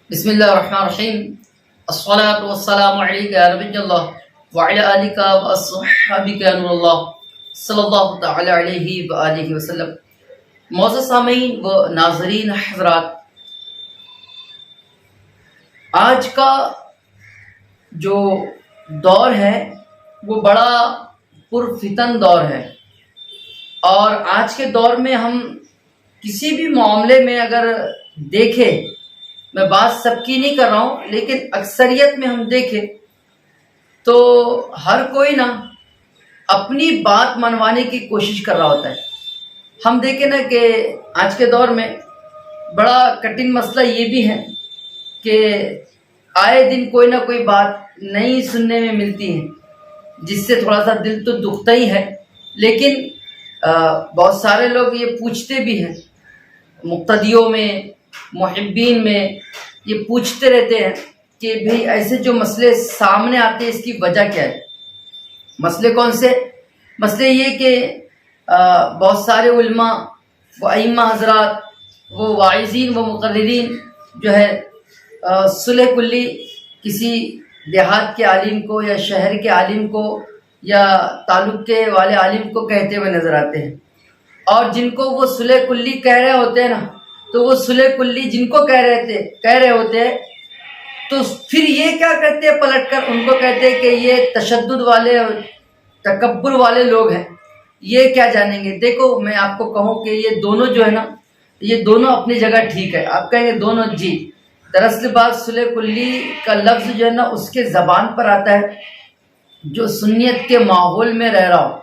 بسم اللہ الرحمن الرحیم الصلاۃ والسلام علیک یا نبی اللہ وعلی آلک واصحابک یا نور اللہ صلی اللہ تعالی علیہ وآلہ وسلم۔ معزز سامعین و ناظرین حضرات، آج کا جو دور ہے وہ بڑا پرفتن دور ہے، اور آج کے دور میں ہم کسی بھی معاملے میں اگر دیکھیں، میں بات سب کی نہیں کر رہا ہوں لیکن اکثریت میں ہم دیکھیں تو ہر کوئی نا اپنی بات منوانے کی کوشش کر رہا ہوتا ہے۔ ہم دیکھیں نا کہ آج کے دور میں بڑا کٹھن مسئلہ یہ بھی ہے کہ آئے دن کوئی نہ کوئی بات نئی سننے میں ملتی ہے جس سے تھوڑا سا دل تو دکھتا ہی ہے، لیکن بہت سارے لوگ یہ پوچھتے بھی ہیں، مقتدیوں میں، محبین میں یہ پوچھتے رہتے ہیں کہ بھئی ایسے جو مسئلے سامنے آتے ہیں اس کی وجہ کیا ہے۔ مسئلے کون سے؟ مسئلے یہ کہ بہت سارے علماء و ائمہ حضرات وہ واعظین و مقررین جو ہے صلح کلی کسی دیہات کے عالم کو یا شہر کے عالم کو یا تعلق کے والے عالم کو کہتے ہوئے نظر آتے ہیں، اور جن کو وہ صلح کلی کہہ رہے ہوتے ہیں نا، تو وہ صلح کلی جن کو کہہ رہے ہوتے ہیں تو پھر یہ کیا کرتے ہیں، پلٹ کر ان کو کہتے ہیں کہ یہ تشدد والے اور تکبر والے لوگ ہیں، یہ کیا جانیں گے۔ دیکھو میں آپ کو کہوں کہ یہ دونوں جو ہے نا، یہ دونوں اپنی جگہ ٹھیک ہے۔ آپ کہیں گے دونوں، جی دراصل بات صلح کلی کا لفظ جو ہے نا اس کے زبان پر آتا ہے جو سنیت کے ماحول میں رہ رہا ہو،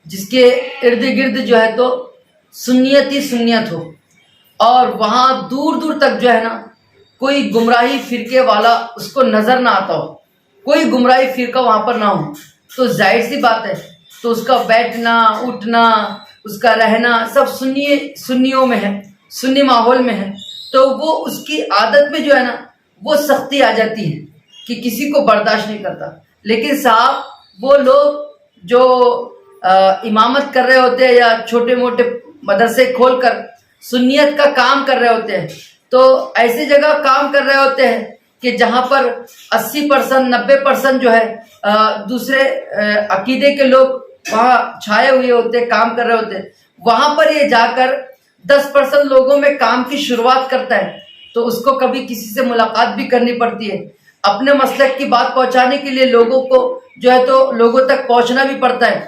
جس کے ارد گرد جو ہے تو سنیت ہی سنیت ہو، اور وہاں دور دور تک جو ہے نا کوئی گمراہی فرقے والا اس کو نظر نہ آتا ہو، کوئی گمراہی فرقہ وہاں پر نہ ہو، تو ظاہر سی بات ہے تو اس کا بیٹھنا اٹھنا اس کا رہنا سب سنیوں میں ہے، سنی ماحول میں ہے، تو وہ اس کی عادت میں جو ہے نا وہ سختی آ جاتی ہے کہ کسی کو برداشت نہیں کرتا۔ لیکن صاحب وہ لوگ جو امامت کر رہے ہوتے ہیں یا چھوٹے موٹے مدرسے کھول کر سنیت کا کام کر رہے ہوتے ہیں، تو ایسی جگہ کام کر رہے ہوتے ہیں کہ جہاں پر 80% 90% جو ہے دوسرے عقیدے کے لوگ وہاں چھائے ہوئے ہوتے ہیں، کام کر رہے ہوتے ہیں، وہاں پر یہ جا کر 10% لوگوں میں کام کی شروعات کرتا ہے، تو اس کو کبھی کسی سے ملاقات بھی کرنی پڑتی ہے، اپنے مسلک کی بات پہنچانے کے لیے لوگوں کو جو ہے تو لوگوں تک پہنچنا بھی پڑتا ہے۔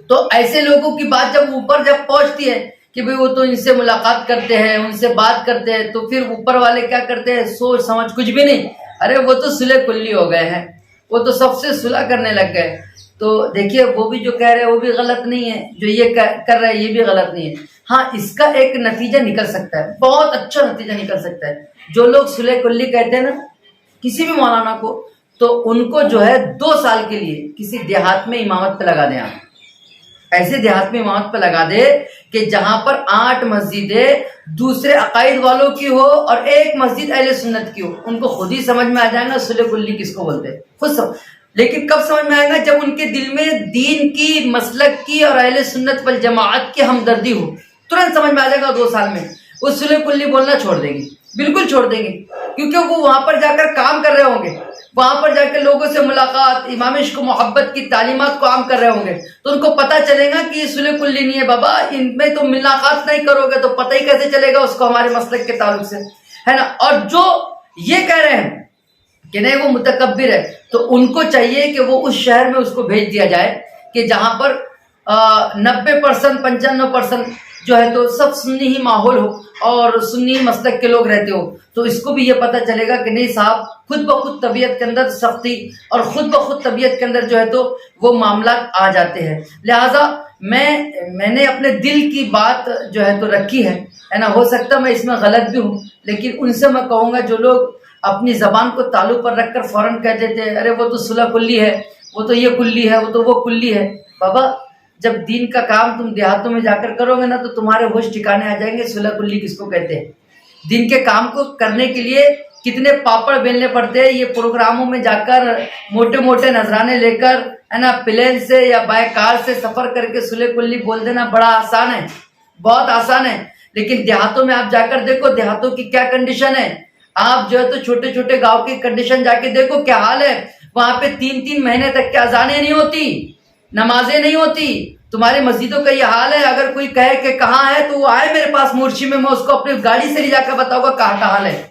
تو ایسے لوگوں کی بات جب اوپر جب پہنچتی ہے کہ بھئی وہ تو ان سے ملاقات کرتے ہیں، ان سے بات کرتے ہیں، تو پھر اوپر والے کیا کرتے ہیں، سوچ سمجھ کچھ بھی نہیں، ارے وہ تو صلح کلی ہو گئے ہیں، وہ تو سب سے صلح کرنے لگ گئے۔ تو دیکھیے وہ بھی جو کہہ رہے ہیں وہ بھی غلط نہیں ہے، جو یہ کر رہے ہیں یہ بھی غلط نہیں ہے۔ ہاں اس کا ایک نتیجہ نکل سکتا ہے، بہت اچھا نتیجہ نکل سکتا ہے۔ جو لوگ صلح کلی کہتے ہیں نا کسی بھی مولانا کو، تو ان کو جو ہے 2 سال کے لیے کسی دیہات میں امامت پہ لگا دیں، آپ ایسے دیہات میں امامت پہ لگا دے کہ جہاں پر 8 مسجدیں دوسرے عقائد والوں کی ہو اور 1 مسجد اہل سنت کی ہو، ان کو خود ہی سمجھ میں آ جائے گا صلح کلی کس کو بولتے ہیں، خود سمجھ۔ لیکن کب سمجھ میں آئے گا؟ جب ان کے دل میں دین کی، مسلک کی اور اہل سنت والجماعت کی ہمدردی ہو، ترنت سمجھ میں آ جائے گا 2 سال میں وہ صلح کلی بولنا چھوڑ دیں گے، بالکل چھوڑ دیں گے، کیونکہ وہ وہاں پر جا کر کام کر رہے ہوں گے، وہاں پر جا کے لوگوں سے ملاقات، امام عشق و محبت کی تعلیمات کو عام کر رہے ہوں گے، تو ان کو پتہ چلے گا کہ یہ صلح کلی نہیں ہے بابا، ان میں تو ملاقات نہیں کرو گے تو پتہ ہی کیسے چلے گا اس کو ہمارے مسلک کے تعلق سے، ہے نا۔ اور جو یہ کہہ رہے ہیں کہ نہیں وہ متکبر ہے، تو ان کو چاہیے کہ وہ اس شہر میں اس کو بھیج دیا جائے کہ جہاں پر 90% 95% جو ہے تو سب سنی ہی ماحول ہو اور سنی مسلک کے لوگ رہتے ہو، تو اس کو بھی یہ پتہ چلے گا کہ نہیں صاحب خود بخود طبیعت کے اندر سختی اور خود بخود طبیعت کے اندر جو ہے تو وہ معاملات آ جاتے ہیں۔ لہٰذا میں نے اپنے دل کی بات جو ہے تو رکھی ہے نا، ہو سکتا میں اس میں غلط بھی ہوں، لیکن ان سے میں کہوں گا جو لوگ اپنی زبان کو تالو پر رکھ کر فوراً کہہ دیتے ہیں ارے وہ تو صلح کلی ہے، وہ تو یہ کلی ہے، وہ تو وہ کلی ہے، بابا جب دین کا کام تم دیہاتوں میں جا کر کرو گے نا تو تمہارے ہوش ٹھکانے آ جائیں گے صلح کلی کس کو کہتے ہیں۔ دین کے کام کو کرنے کے لیے کتنے پاپڑ بیلنے پڑتے ہیں، یہ پروگراموں میں جا کر موٹے موٹے نذرانے لے کر ہے نا، پلین سے یا بائی کار سے سفر کر کے صلح کلی بول دینا بڑا آسان ہے، بہت آسان ہے، لیکن دیہاتوں میں آپ جا کر دیکھو دیہاتوں کی کیا کنڈیشن ہے۔ آپ جو ہے تو چھوٹے چھوٹے گاؤں کی کنڈیشن جا کے دیکھو کیا حال ہے. وہاں پہ 3 مہینے تک کیا اذانیں نہیں ہوتی, نمازیں نہیں ہوتی. تمہاری مسجدوں کا یہ حال ہے. اگر کوئی کہے کہ کہاں ہے تو وہ آئے میرے پاس مورچی میں اس کو اپنی گاڑی سے لے جا کر بتاؤں گا کہاں کا حال ہے.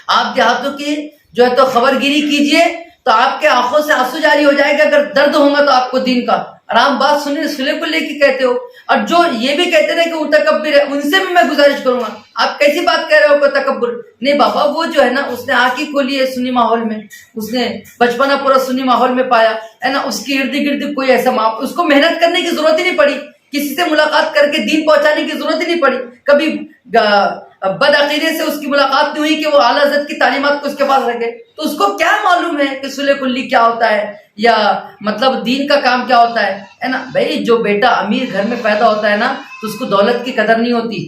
آپ دیہاتوں کی جو ہے تو خبر گیری کیجئے تو آپ کے آنکھوں سے آنسو جاری ہو جائے گا. اگر درد ہوگا تو آپ کو دین کا, اور آپ بات سلے کو لے کے کہتے ہو. اور جو یہ بھی کہتے ہیں کہ وہ تکبر ہے, ان سے بھی میں گزارش کروں گا, آپ کیسی بات کہہ رہے ہو کہ تکبر نہیں بابا. وہ جو ہے نا اس نے آنکھ ہی کھولی ہے سنی ماحول میں, اس نے بچپنا پورا سنی ماحول میں پایا ہے نا. اس کی ارد گرد کوئی ایسا اس کو محنت کرنے کی ضرورت ہی نہیں پڑی, کسی سے ملاقات کر کے دین پہنچانے کی ضرورت ہی نہیں پڑی. کبھی بد عقیدے سے اس کی ملاقات نہیں ہوئی کہ وہ اعلیٰ حضرت کی تعلیمات کو اس کے پاس رکھے. تو اس کو کیا معلوم ہے کہ صلح کلی کیا ہوتا ہے یا مطلب دین کا کام کیا ہوتا ہے نا. بھائی جو بیٹا امیر گھر میں پیدا ہوتا ہے نا تو اس کو دولت کی قدر نہیں ہوتی,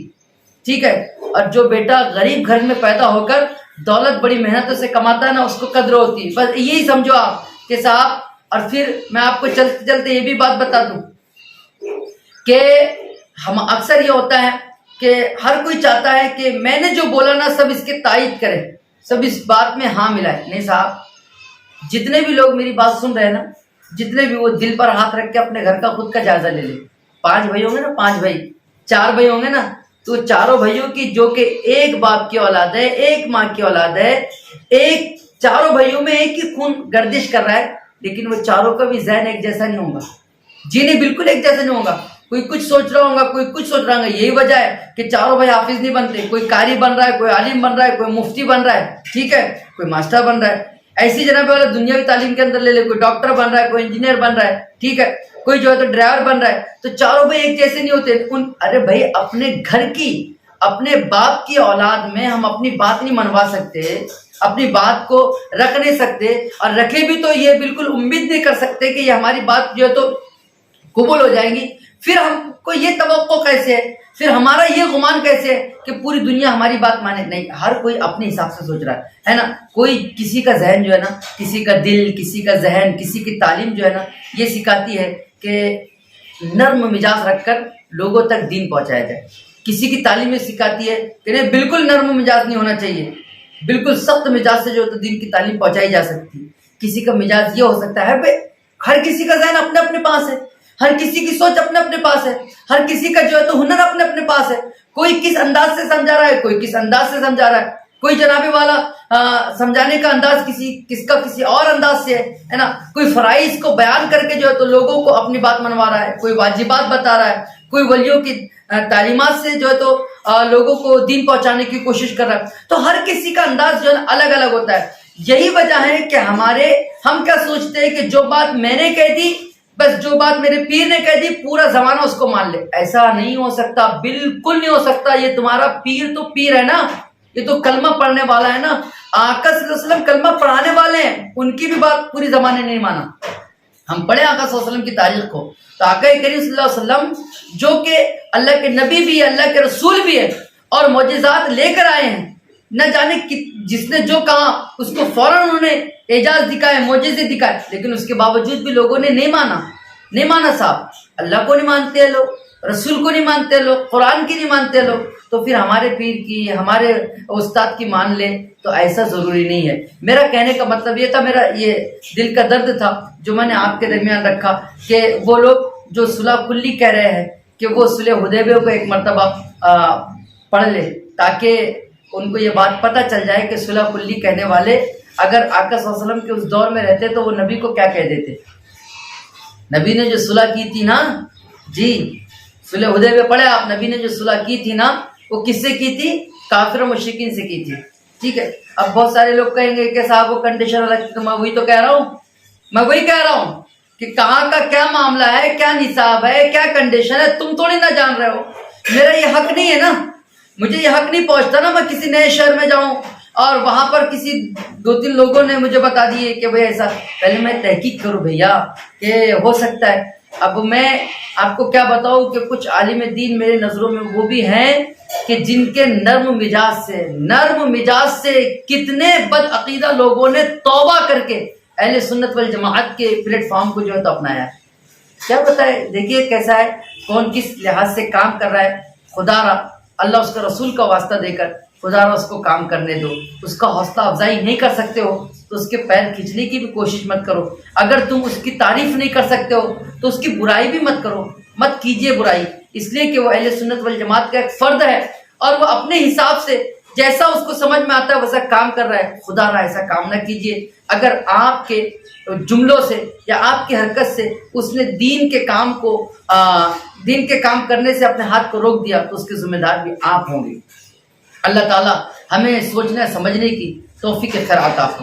ٹھیک ہے. اور جو بیٹا غریب گھر میں پیدا ہو کر دولت بڑی محنتوں سے کماتا ہے نا اس کو قدر ہوتی ہے. بس یہی سمجھو آپ کہ صاحب. اور پھر میں آپ کو چلتے چلتے یہ بھی بات بتا دوں کہ ہم اکثر یہ ہوتا ہے کہ ہر کوئی چاہتا ہے کہ میں نے جو بولا نا سب اس کے تائید کرے, سب اس بات میں ہاں ملائے. نہیں صاحب, جتنے بھی لوگ میری بات سن رہے ہیں نا, جتنے بھی وہ دل پر ہاتھ رکھ کے اپنے گھر کا خود کا جائزہ لے لے. 5 بھائی ہوں گے نا, 5 بھائی, 4 بھائی ہوں گے نا, تو چاروں بھائیوں کی جو کہ ایک باپ کی اولاد ہے, ایک ماں کی اولاد ہے, ایک چاروں بھائیوں میں ایک ہی خون گردش کر رہا ہے, لیکن وہ چاروں کا بھی ذہن ایک جیسا نہیں ہوگا, جی نہیں بالکل ایک جیسا نہیں ہوگا. کوئی کچھ سوچ رہا ہوگا, کوئی کچھ سوچ رہا ہوگا. یہی وجہ ہے کہ چاروں بھائی حافظ نہیں بنتے. کوئی قاری بن رہا ہے, کوئی عالم بن رہا ہے, کوئی مفتی بن رہا ہے, ٹھیک ہے, کوئی ماسٹر بن رہا ہے. ایسی جناب والا دنیاوی تعلیم کے اندر لے لے, کوئی ڈاکٹر بن رہا ہے, کوئی انجینئر بن رہا ہے, ٹھیک ہے, کوئی جو ہے تو ڈرائیور بن رہا ہے. تو چاروں بھائی ایک جیسے نہیں ہوتے. ارے بھائی اپنے گھر کی, اپنے باپ کی اولاد میں ہم اپنی بات نہیں منوا سکتے, اپنی بات کو رکھ نہیں سکتے, اور رکھے بھی تو یہ بالکل امید نہیں کر سکتے کہ یہ ہماری بات جو ہے تو قبول ہو جائیں گی. پھر ہم کو یہ توقع کیسے ہے, پھر ہمارا یہ گمان کیسے ہے کہ پوری دنیا ہماری بات مانے. نہیں, ہر کوئی اپنے حساب سے سوچ رہا ہے نا. کوئی کسی کا ذہن جو ہے نا, کسی کا دل, کسی کا ذہن, کسی کی تعلیم جو ہے نا یہ سکھاتی ہے کہ نرم مزاج رکھ کر لوگوں تک دین پہنچایا جائے. کسی کی تعلیم یہ سکھاتی ہے کہ نہیں بالکل نرم مزاج نہیں ہونا چاہیے, بالکل سخت مزاج سے جو ہے تو دین کی تعلیم پہنچائی جا سکتی ہے. کسی کا مزاج یہ ہو سکتا ہے, ہر کسی کا ذہن اپنے اپنے پاس ہے, ہر کسی کی سوچ اپنے اپنے پاس ہے, ہر کسی کا جو ہے تو ہنر اپنے اپنے پاس ہے. کوئی کس انداز سے سمجھا رہا ہے, کوئی کس انداز سے سمجھا رہا ہے, کوئی جنابی والا سمجھانے کا انداز کسی اور انداز سے ہے نا. کوئی فرائض کو بیان کر کے جو ہے تو لوگوں کو اپنی بات منوا رہا ہے, کوئی واجبات بتا رہا ہے, کوئی ولیوں کی تعلیمات سے جو ہے تو لوگوں کو دین پہنچانے کی کوشش کر رہا ہے. تو ہر کسی کا انداز جو ہے الگ الگ ہوتا ہے. یہی وجہ ہے کہ ہم کیا سوچتے ہیں کہ جو بات میں نے کہہ دی, بس جو بات میرے پیر نے کہہ دی پورا زمانہ اس کو مان لے. ایسا نہیں ہو سکتا, بالکل نہیں ہو سکتا. یہ تمہارا پیر تو پیر ہے نا, یہ تو کلمہ پڑھنے والا ہے نا. آقا صلی اللہ علیہ وسلم کلمہ پڑھانے والے ہیں, ان کی بھی بات پوری زمانے نے نہیں مانا. ہم پڑھے آقا صلی اللہ علیہ وسلم کی تاریخ کو, تو آقا کریم صلی اللہ علیہ وسلم جو کہ اللہ کے نبی بھی ہے, اللہ کے رسول بھی ہے, اور معجزات لے کر آئے ہیں. نہ جانے جس نے جو کہا اس کو فوراً انہوں نے اعجاز دکھائے, معجزے دکھائے, لیکن اس کے باوجود بھی لوگوں نے نہیں مانا صاحب. اللہ کو نہیں مانتے لوگ, رسول کو نہیں مانتے لوگ, قرآن کی نہیں مانتے لوگ, تو پھر ہمارے پیر کی, ہمارے استاد کی مان لے, تو ایسا ضروری نہیں ہے. میرا کہنے کا مطلب یہ تھا, میرا یہ دل کا درد تھا جو میں نے آپ کے درمیان رکھا, کہ وہ لوگ جو صلح کلی کہہ رہے ہیں کہ وہ صلح حدیبیہ کو ایک مرتبہ پڑھ لے, تاکہ ان کو یہ بات پتہ چل جائے کہ صلح کلی کہنے والے اگر آقا صلی اللہ علیہ وسلم کے اس دور میں رہتے تو وہ نبی کو کیا کہہ دیتے. نبی نے جو صلح کی تھی نا, جی صلح حدیبیہ پڑھے آپ, نبی نے جو صلح کی تھی نا وہ کس سے کی تھی؟ کافر و مشرکین سے کی تھی, ٹھیک ہے. اب بہت سارے لوگ کہیں گے کہ صاحب وہ کنڈیشن الگ تھی. تو میں وہی کہہ رہا ہوں کہ کہاں کا کیا معاملہ ہے, کیا نصاب ہے, کیا کنڈیشن ہے, تم تھوڑی نہ جان رہے ہو. میرا یہ حق نہیں ہے نا, مجھے یہ حق نہیں پہنچتا نا میں کسی نئے شہر میں جاؤں اور وہاں پر کسی 2-3 لوگوں نے مجھے بتا دیے کہ بھئی ایسا. پہلے میں تحقیق کروں بھیا کہ ہو سکتا ہے. اب میں آپ کو کیا بتاؤں کہ کچھ عالم دین میرے نظروں میں وہ بھی ہیں کہ جن کے نرم مزاج سے کتنے بد عقیدہ لوگوں نے توبہ کر کے اہل سنت والجماعت کے پلیٹ فارم کو جو ہے تو اپنایا ہے. کیا بتائے, دیکھیے کیسا ہے, کون کس لحاظ سے کام کر رہا ہے. خدا را اللہ اس کا رسول کا واسطہ دے کر خدا را اس کو کام کرنے دو. اس کا حوصلہ افزائی نہیں کر سکتے ہو تو اس کے پیر کھینچنے کی بھی کوشش مت کرو. اگر تم اس کی تعریف نہیں کر سکتے ہو تو اس کی برائی بھی مت کرو، مت کیجیے برائی، اس لیے کہ وہ اہل سنت والجماعت کا ایک فرد ہے اور وہ اپنے حساب سے جیسا اس کو سمجھ میں آتا ہے ویسا کام کر رہا ہے. خدا را ایسا کام نہ کیجیے. اگر آپ کے جملوں سے یا آپ کی حرکت سے اس نے دین کے کام کرنے سے اپنے ہاتھ کو روک دیا تو اس کے ذمہ دار بھی آپ ہوں گے. اللہ تعالیٰ ہمیں سوچنے سمجھنے کی توفیق خیر عطا فرمائے.